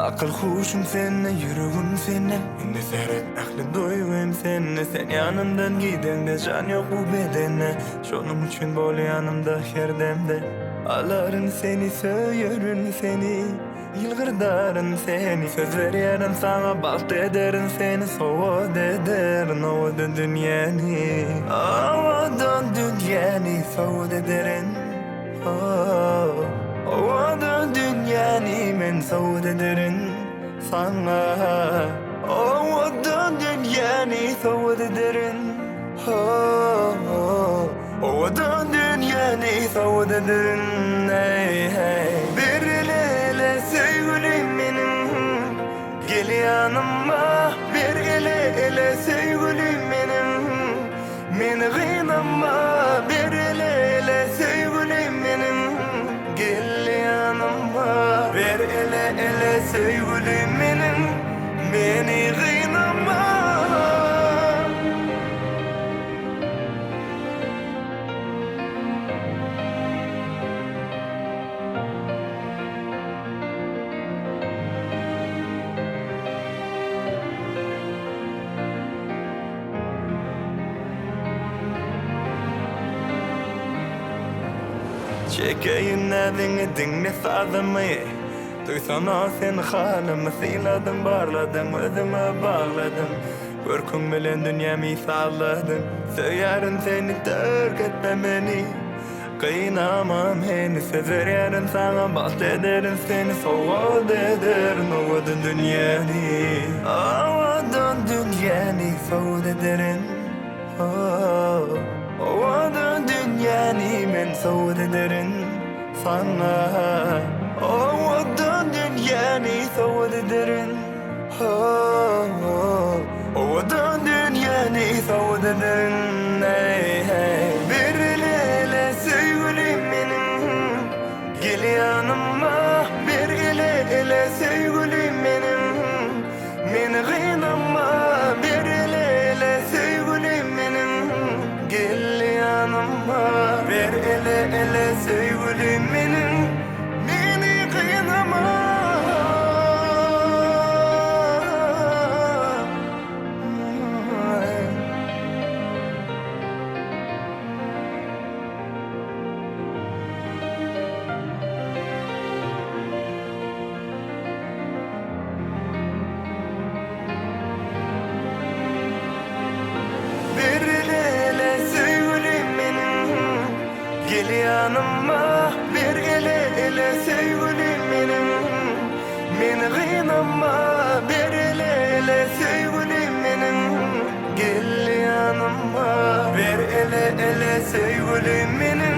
Akıl huşum senne, yüreğim senne. Indi seyret aklı doyum senne. Sen yanımdan gidende can yok bu bedene. Şonum üçün bol yanımda her demde. Aların seni, söyürün seni. Yılgırdarın seni. Söz veriyorum sana, baht ederin seni. Soğud ederin ovadan dünyani. Ovadan dünyani soğud ederin. Ovadan dünyani men soğud ederin sana. Ovadan dünyani soğud ederin. Ovadan dünyani soğud ederin. Hey hey. Bir ele sevgilim benim, gel yanıma. Bir ele sevgilim benim, beni kıynama. Bir ele sevgilim benim, gel yanıma. Bir ele sevgilim benim, beni kıynama. Çekeyim nedeni dinle sazımı. Duysana sen halımı, siladım barladım, özüme bağladım. Görkün bilen dünyamı salladım. Söylerim seni terk etme beni. Kıynamam heni, söz veririm sana, baht ederim seni. Soğud ederim ovadan dünyani. Ovadan dünyani soğud ederim. Ovadan dünyani men soğud ederim sana. Ovadan dünyani soğud ederim. Ovadan dünyani soğud ederim. Hey hey. Bir ele sevgilim benim, gel yanıma. Bir ele sevgilim benim, beni kıynama. Bir ele sevgilim benim, gel yanıma. Bir ele sevgilim benim, beni kıynama. Bir ele sevgilim benim, gel yanıma. Bir ele sevgilim benim, beni kıynama. Bir ele sevgilim benim, gel yanıma. Bir ele sevgilim benim,